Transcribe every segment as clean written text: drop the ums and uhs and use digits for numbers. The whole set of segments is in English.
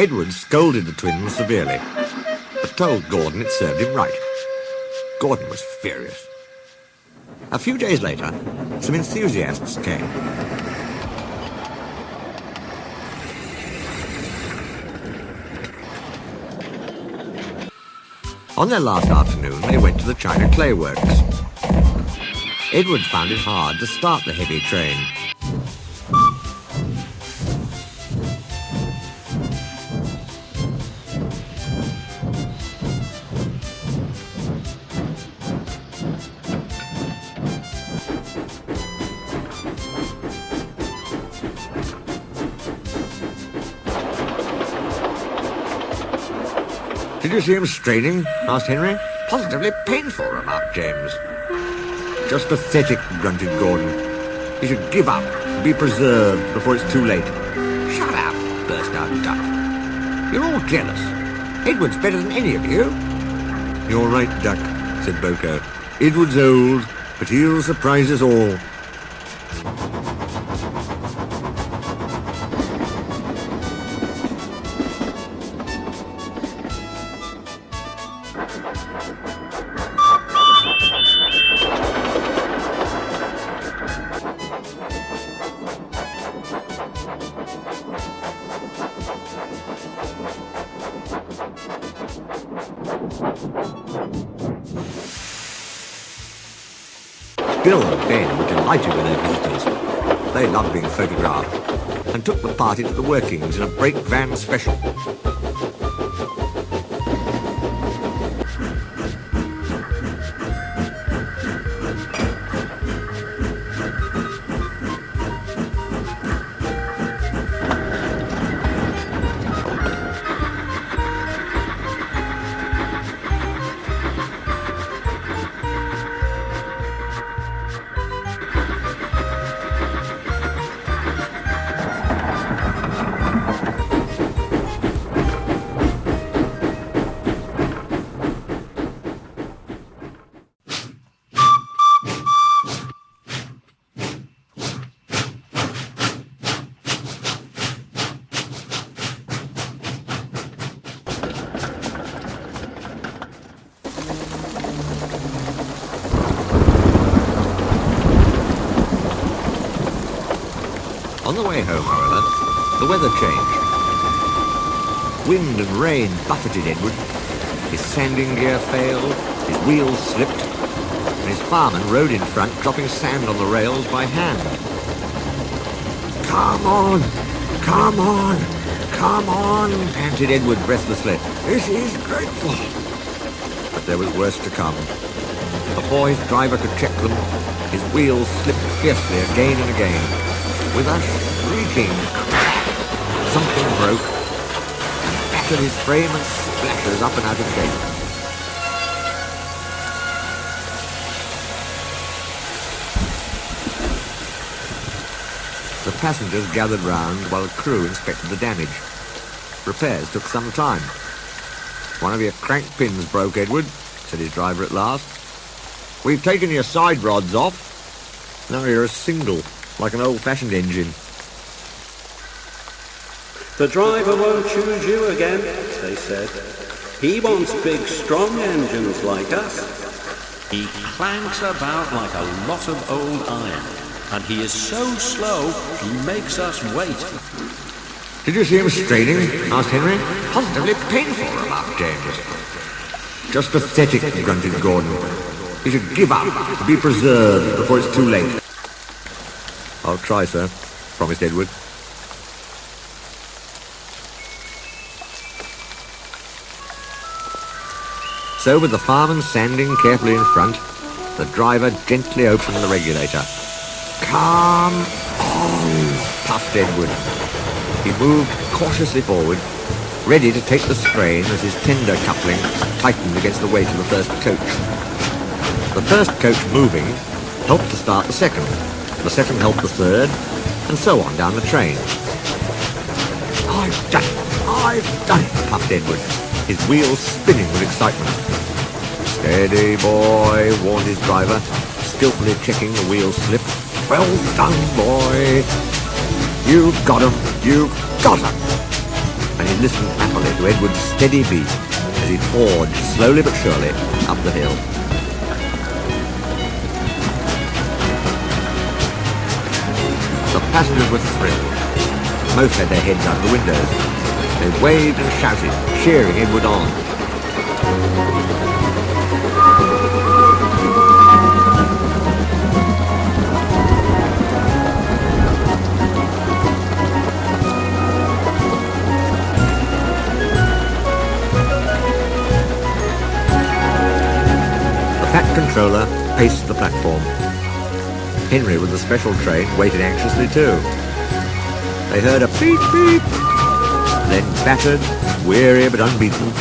Edward scolded the twins severely, but told Gordon it served him right. Gordon was furious. A few days later, some enthusiasts came. On their last afternoon, they went to the China Clay Works. Edward found it hard to start the heavy train. Did you see him straining? Asked Henry. Positively painful, remarked James. Just pathetic, grunted Gordon. He should give up and be preserved before it's too late. Shut up, burst out Duck. You're all jealous. Edward's better than any of you. You're right, Duck, said Boko. Edward's old, but he'll surprise us all. Bill and Ben were delighted with their visitors. They loved being photographed and took the party to the workings in a brake van special. On the way home, however, the weather changed. Wind and rain buffeted Edward. His sanding gear failed, his wheels slipped, and his fireman rode in front, dropping sand on the rails by hand. Come on, come on, come on, panted Edward breathlessly. This is dreadful. But there was worse to come. Before his driver could check them, his wheels slipped fiercely again and again. With a shrieking crack, something broke and battered his frame and splashes up and out of shape. The passengers gathered round while the crew inspected the damage. Repairs took some time. One of your crank pins broke, Edward, said his driver at last. We've taken your side rods off. Now you're a single, like an old-fashioned engine. The driver won't choose you again, they said. He wants big, strong engines like us. He clanks about like a lot of old iron, and he is so slow he makes us wait. Did you see him straining? Asked Henry. Positively painful, remarked James. Just pathetic, grunted Gordon. He should give up and be preserved before it's too late. I'll try, sir, promised Edward. So with the fireman standing carefully in front, the driver gently opened the regulator. Come on, puffed Edward. He moved cautiously forward, ready to take the strain as his tender coupling tightened against the weight of the first coach. The first coach moving helped to start the second. The second helped the third, and so on down the train. I've done it, puffed Edward, his wheels spinning with excitement. Steady, boy, warned his driver, skillfully checking the wheel slip. Well done, boy. You've got him, you've got him. And he listened happily to Edward's steady beat as he forged slowly but surely up the hill. The passengers were thrilled. Most had their heads out of the windows. They waved and shouted, cheering Edward on. The Fat Controller paced the platform. Henry with the special train waited anxiously too. They heard a beep beep. Then battered, weary but unbeaten,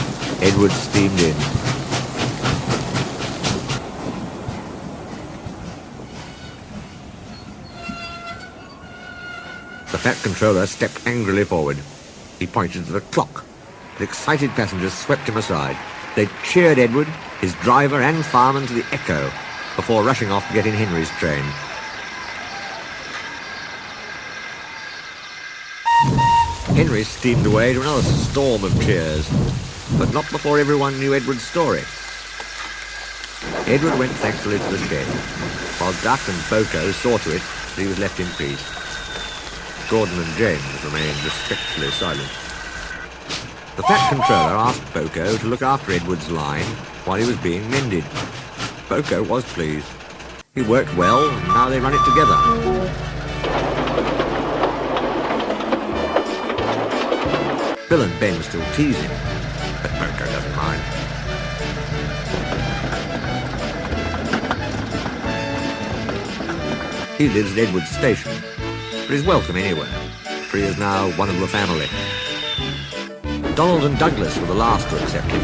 Edward steamed in. The Fat Controller stepped angrily forward. He pointed to the clock. The excited passengers swept him aside. They cheered Edward, his driver and fireman to the echo before rushing off to get in Henry's train. Henry steamed away to another storm of cheers, but not before everyone knew Edward's story. Edward went thankfully to the shed, while Duck and Boko saw to it that he was left in peace. Gordon and James remained respectfully silent. The Fat Controller asked Boko to look after Edward's line while he was being mended. Boko was pleased. He worked well, and now they run it together. Bill and Ben still tease him, but Boko doesn't mind. He lives at Edward's station, but is welcome anywhere, for he is now one of the family. Donald and Douglas were the last to accept him.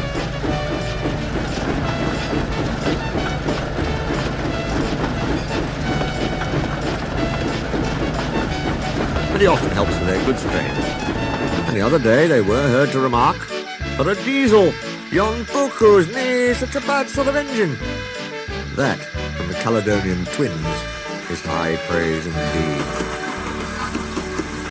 But he often helps with their goods train. And the other day they were heard to remark, "For a diesel, yon Boko's nae such a bad sort of engine." That, from the Caledonian twins, is high praise indeed.